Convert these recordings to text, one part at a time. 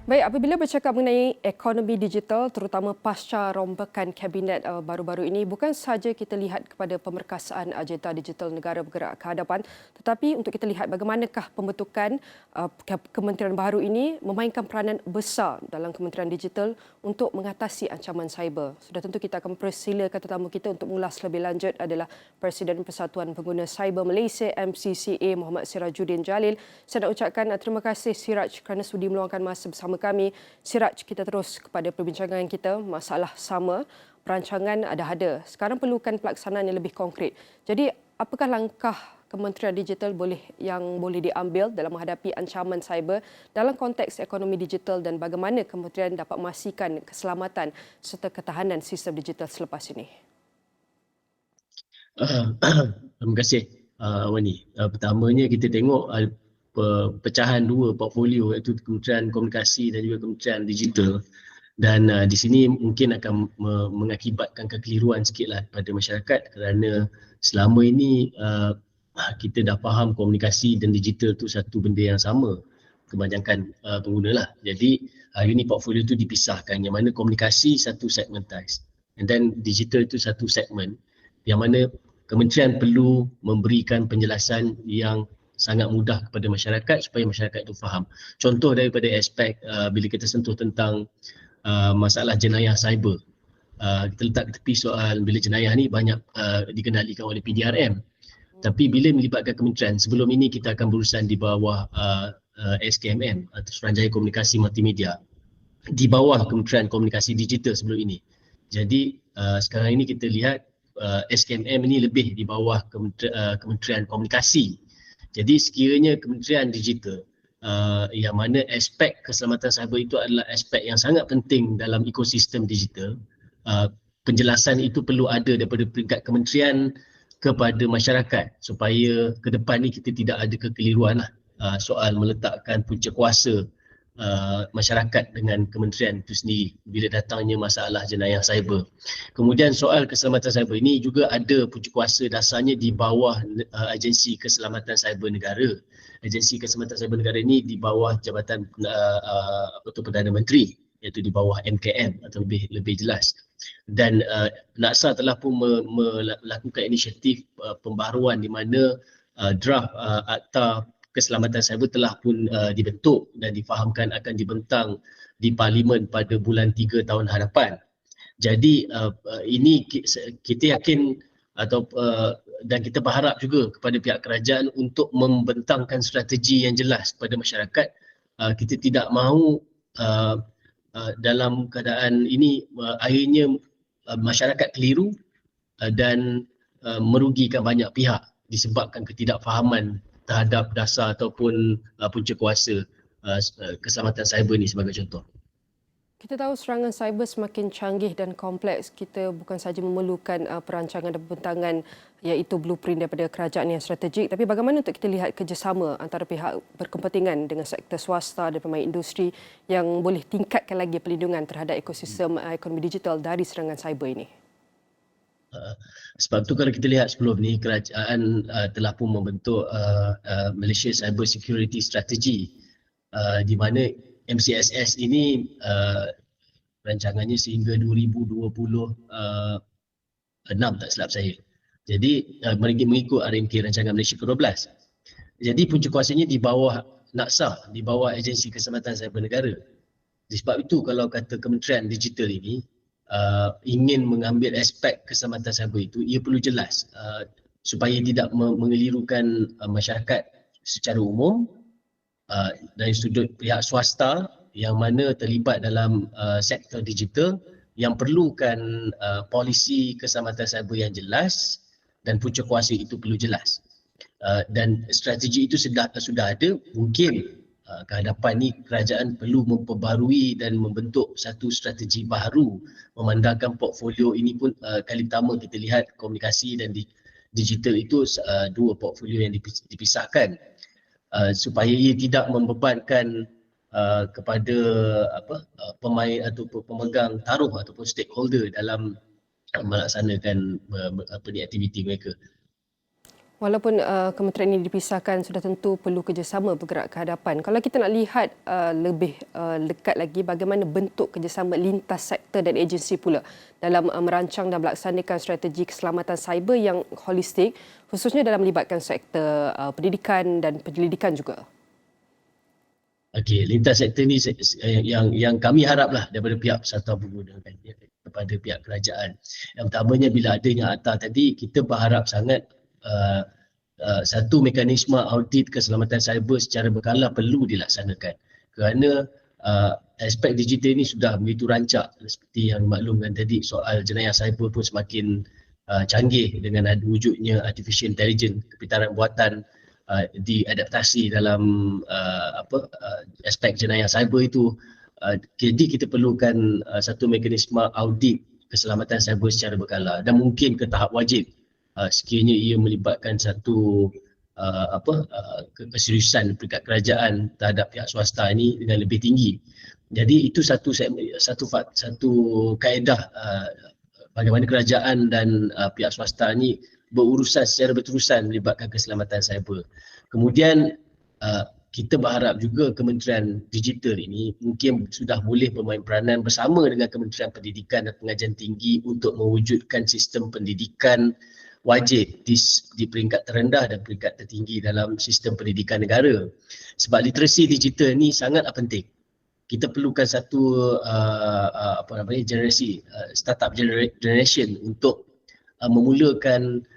Baik, apabila bercakap mengenai ekonomi digital, terutama pasca rombakan kabinet baru-baru ini, bukan sahaja kita lihat kepada pemerkasaan agenda digital negara bergerak ke hadapan, tetapi untuk kita lihat bagaimanakah pembentukan kementerian baru ini memainkan peranan besar dalam kementerian digital untuk mengatasi ancaman cyber. Sudah tentu kita akan persilakan tetamu kita untuk mengulas lebih lanjut adalah Presiden Persatuan Pengguna Cyber Malaysia MCCA Muhammad Sirajuddin Jalil. Saya nak ucapkan terima kasih Siraj kerana sudi meluangkan masa bersama kami. Siraj, kita terus kepada perbincangan kita. Masalah sama, perancangan ada. Sekarang perlukan pelaksanaan yang lebih konkret. Jadi, apakah langkah Kementerian Digital yang boleh diambil dalam menghadapi ancaman cyber dalam konteks ekonomi digital dan bagaimana kementerian dapat memastikan keselamatan serta ketahanan sistem digital selepas ini? Terima kasih Wani. Pertamanya kita tengok pecahan dua portfolio, iaitu Kementerian Komunikasi dan juga Kementerian Digital, dan di sini mungkin akan mengakibatkan kekeliruan sikitlah pada masyarakat kerana selama ini kita dah faham komunikasi dan digital tu satu benda yang sama kebanyakan pengguna lah. Jadi hari ini portfolio tu dipisahkan, yang mana komunikasi satu segmentized and then digital itu satu segmen, yang mana kementerian perlu memberikan penjelasan yang sangat mudah kepada masyarakat supaya masyarakat itu faham. Contoh daripada aspek bila kita sentuh tentang masalah jenayah cyber, kita letak ke tepi soal bila jenayah ni banyak dikendalikan oleh PDRM. Tapi bila melibatkan kementerian, sebelum ini kita akan berurusan di bawah SKMM atau Suruhanjaya Komunikasi Multimedia, di bawah Kementerian Komunikasi Digital sebelum ini. Jadi sekarang ini kita lihat SKMM ini lebih di bawah Kementerian Komunikasi. Jadi sekiranya Kementerian Digital yang mana aspek keselamatan cyber itu adalah aspek yang sangat penting dalam ekosistem digital, penjelasan itu perlu ada daripada peringkat kementerian kepada masyarakat supaya ke depan ni kita tidak ada kekeliruan lah soal meletakkan punca kuasa masyarakat dengan kementerian itu sendiri bila datangnya masalah jenayah cyber. Kemudian soal keselamatan cyber ini juga ada punca kuasa dasarnya di bawah Agensi Keselamatan Cyber Negara. Agensi Keselamatan Cyber Negara ini di bawah Jabatan Perdana Menteri, iaitu di bawah MKM atau lebih jelas. Dan NAKSA telah pun melakukan inisiatif pembaharuan di mana draft Akta Keselamatan Cyber telah pun dibentuk dan difahamkan akan dibentang di Parlimen pada bulan 3 tahun hadapan. Jadi ini kita yakin atau dan kita berharap juga kepada pihak kerajaan untuk membentangkan strategi yang jelas kepada masyarakat. Kita tidak mahu dalam keadaan ini akhirnya masyarakat keliru dan merugikan banyak pihak disebabkan ketidakfahaman terhadap dasar ataupun punca kuasa keselamatan cyber ni sebagai contoh. Kita tahu serangan cyber semakin canggih dan kompleks. Kita bukan sahaja memerlukan perancangan dan pembentangan iaitu blueprint daripada kerajaan yang strategik, tapi bagaimana untuk kita lihat kerjasama antara pihak berkepentingan dengan sektor swasta dan pemain industri yang boleh tingkatkan lagi perlindungan terhadap ekosistem ekonomi digital dari serangan cyber ini? Sebab tu kalau kita lihat sebelum ni, kerajaan telah pun membentuk Malaysia Cyber Security Strategy, di mana MCSS ini rancangannya sehingga 2026 tak silap saya. Jadi mengikut RMK Rancangan Malaysia ke-12. Jadi punca kuasanya di bawah NAKSA, di bawah Agensi Keselamatan Cyber Negara. Sebab itu kalau kata Kementerian Digital ini ingin mengambil aspek keselamatan cyber itu, ia perlu jelas supaya tidak mengelirukan masyarakat secara umum dari sudut pihak swasta yang mana terlibat dalam sektor digital, yang perlukan polisi keselamatan cyber yang jelas dan punca kuasa itu perlu jelas. Dan strategi itu sudah ada. Mungkin ke hadapan ni kerajaan perlu memperbarui dan membentuk satu strategi baru, memandangkan portfolio ini pun kali pertama kita lihat komunikasi dan digital itu dua portfolio yang dipisahkan supaya ia tidak membebankan kepada pemain atau pemegang taruh ataupun stakeholder dalam melaksanakan aktiviti mereka. Walaupun kementerian ini dipisahkan, sudah tentu perlu kerjasama bergerak ke hadapan. Kalau kita nak lihat lebih dekat lagi bagaimana bentuk kerjasama lintas sektor dan agensi pula dalam merancang dan melaksanakan strategi keselamatan cyber yang holistik, khususnya dalam melibatkan sektor pendidikan dan penyelidikan juga. Okey, lintas sektor ni yang kami haraplah daripada pihak Persatuan Pengguna kepada pihak kerajaan. Yang pertamanya bila adanya ATA tadi, kita berharap sangat satu mekanisme audit keselamatan cyber secara berkala perlu dilaksanakan kerana aspek digital ini sudah begitu rancak seperti yang dimaklumkan tadi, soal jenayah cyber pun semakin canggih dengan wujudnya artificial intelligence, kepintaran buatan diadaptasi dalam aspek jenayah cyber itu. Jadi kita perlukan satu mekanisme audit keselamatan cyber secara berkala dan mungkin ke tahap wajib sekiranya ia melibatkan satu keseriusan peringkat kerajaan terhadap pihak swasta ini dengan lebih tinggi. Jadi itu satu kaedah bagaimana kerajaan dan pihak swasta ini berurusan secara berterusan melibatkan keselamatan cyber. Kemudian kita berharap juga Kementerian Digital ini mungkin sudah boleh bermain peranan bersama dengan Kementerian Pendidikan dan Pengajian Tinggi untuk mewujudkan sistem pendidikan wajib di peringkat terendah dan peringkat tertinggi dalam sistem pendidikan negara. Sebab literasi digital ni sangatlah penting. Kita perlukan satu generasi, startup generation untuk memulakan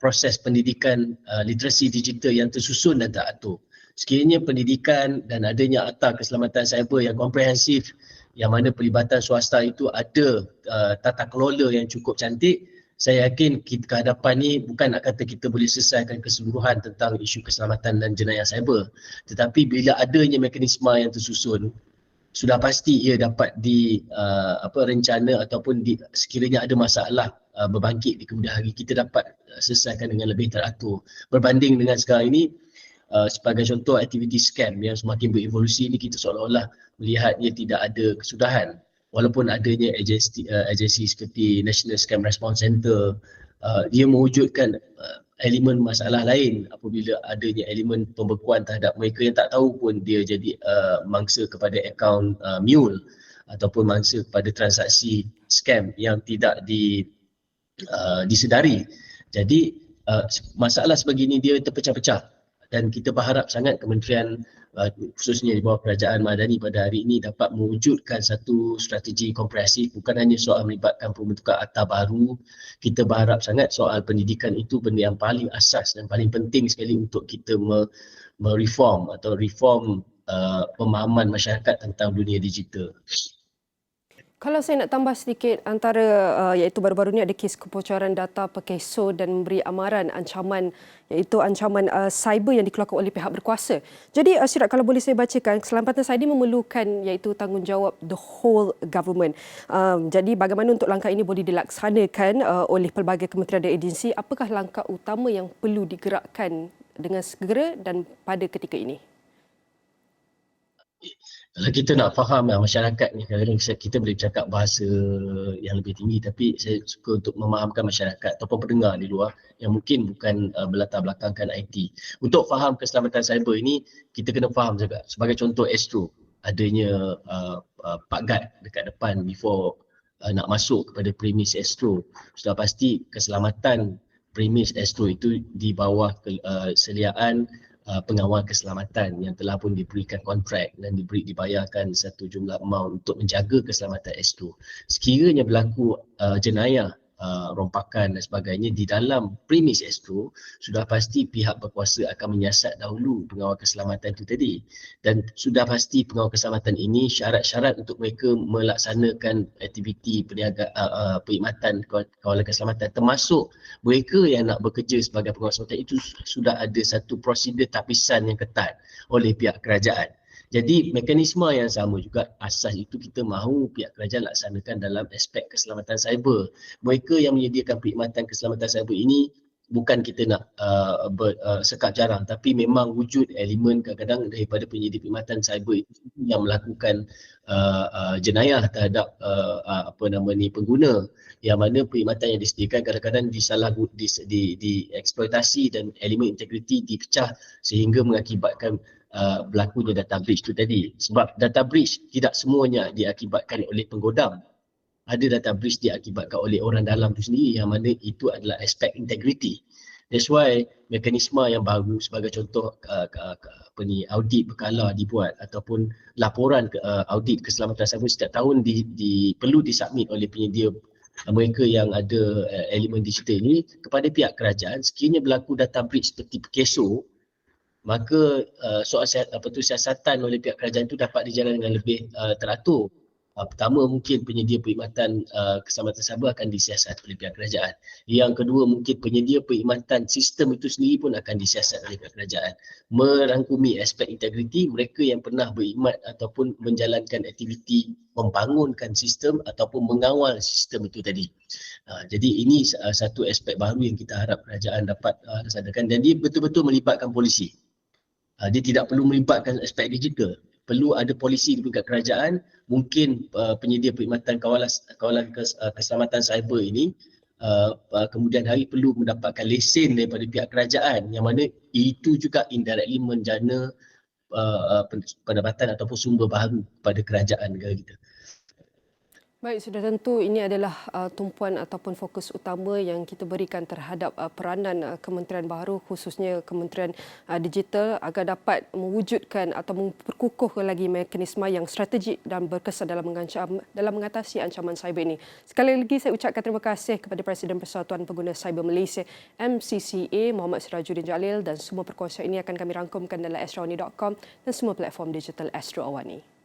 proses pendidikan literasi digital yang tersusun dan teratur. Sekiranya pendidikan dan adanya ATA keselamatan cyber yang komprehensif, yang mana pelibatan swasta itu ada tata kelola yang cukup cantik, saya yakin kita ke hadapan ni bukan nak kata kita boleh selesaikan keseluruhan tentang isu keselamatan dan jenayah cyber, tetapi bila adanya mekanisme yang tersusun, sudah pasti ia dapat rencana ataupun sekiranya ada masalah berbangkit di kemudian hari, kita dapat selesaikan dengan lebih teratur. Berbanding dengan sekarang ini, sebagai contoh aktiviti scam yang semakin berevolusi ini, kita seolah-olah melihat ia tidak ada kesudahan. Walaupun adanya agensi seperti National Scam Response Center, dia mewujudkan elemen masalah lain apabila adanya elemen pembekuan terhadap mereka yang tak tahu pun dia jadi mangsa kepada akaun mule ataupun mangsa kepada transaksi scam yang tidak disedari. Jadi masalah sebegini dia terpecah-pecah dan kita berharap sangat kementerian khususnya di bawah kerajaan Madani pada hari ini dapat mewujudkan satu strategi komprehensif, bukan hanya soal melibatkan pembentukan ATA baru. Kita berharap sangat soal pendidikan itu benda yang paling asas dan paling penting sekali untuk kita mereform atau reform pemahaman masyarakat tentang dunia digital. Kalau saya nak tambah sedikit, antara iaitu baru-baru ini ada kes kebocoran data Perkeso dan memberi amaran ancaman, iaitu ancaman cyber yang dikeluarkan oleh pihak berkuasa. Jadi Syirah, kalau boleh saya bacakan, keselamatan cyber memerlukan iaitu tanggungjawab the whole government. Jadi bagaimana untuk langkah ini boleh dilaksanakan oleh pelbagai kementerian dan agensi? Apakah langkah utama yang perlu digerakkan dengan segera dan pada ketika ini? Kalau kita nak faham masyarakat ni, kadang-kadang kita boleh cakap bahasa yang lebih tinggi, tapi saya suka untuk memahamkan masyarakat ataupun pendengar di luar yang mungkin bukan berlatar belakangkan IT. Untuk faham keselamatan cyber ini, kita kena faham juga. Sebagai contoh Astro, adanya pagat dekat depan before nak masuk kepada premis Astro. Sudah pasti keselamatan premis Astro itu di bawah seliaan pengawal keselamatan yang telah pun diberikan kontrak dan dibayarkan satu jumlah amount untuk menjaga keselamatan Astro. Sekiranya berlaku jenayah, rompakan dan sebagainya di dalam premis Astro, sudah pasti pihak berkuasa akan menyiasat dahulu pengawal keselamatan itu tadi. Dan sudah pasti pengawal keselamatan ini syarat-syarat untuk mereka melaksanakan aktiviti perkhidmatan kawalan keselamatan, termasuk mereka yang nak bekerja sebagai pengawal keselamatan itu sudah ada satu prosedur tapisan yang ketat oleh pihak kerajaan. Jadi mekanisme yang sama juga, asas itu kita mahu pihak kerajaan laksanakan dalam aspek keselamatan cyber. Mereka yang menyediakan perkhidmatan keselamatan cyber ini bukan kita nak sekap jarang, tapi memang wujud elemen kadang-kadang daripada penyidik perkhidmatan cyber itu yang melakukan jenayah terhadap pengguna, yang mana perkhidmatan yang disediakan kadang-kadang dieksploitasi dan elemen integriti dipecah sehingga mengakibatkan berlakunya data breach itu tadi. Sebab data breach tidak semuanya diakibatkan oleh penggodam. Ada data breach diakibatkan oleh orang dalam itu sendiri, yang mana itu adalah aspek integriti. That's why mekanisme yang baru sebagai contoh audit berkala dibuat ataupun laporan audit keselamatan cyber setiap tahun perlu disubmit oleh penyedia mereka yang ada elemen digital ini kepada pihak kerajaan. Sekiranya berlaku data breach seperti Pekeso, maka siasatan oleh pihak kerajaan itu dapat dijalankan dengan lebih teratur. Pertama, mungkin penyedia perkhidmatan keselamatan cyber akan disiasat oleh pihak kerajaan. Yang kedua, mungkin penyedia perkhidmatan sistem itu sendiri pun akan disiasat oleh pihak kerajaan. Merangkumi aspek integriti mereka yang pernah berkhidmat ataupun menjalankan aktiviti membangunkan sistem ataupun mengawal sistem itu tadi. Jadi ini satu aspek baru yang kita harap kerajaan dapat laksanakan, dan dia betul-betul melibatkan polisi. Dia tidak perlu melibatkan aspek digital. Perlu ada polisi di peringkat kerajaan, mungkin penyedia perkhidmatan kawalan keselamatan cyber ini kemudian hari perlu mendapatkan lesen daripada pihak kerajaan, yang mana itu juga indirectly menjana pendapatan ataupun sumber baru pada kerajaan negara kita. Baik, sudah tentu ini adalah tumpuan ataupun fokus utama yang kita berikan terhadap peranan kementerian baru, khususnya Kementerian Digital, agar dapat mewujudkan atau memperkukuh lagi mekanisme yang strategik dan berkesan dalam mengatasi ancaman cyber ini. Sekali lagi saya ucapkan terima kasih kepada Presiden Persatuan Pengguna Cyber Malaysia MCCA Muhammad Sirajuddin Jalil, dan semua perkongsian ini akan kami rangkumkan dalam astroawani.com dan semua platform digital Astro Awani.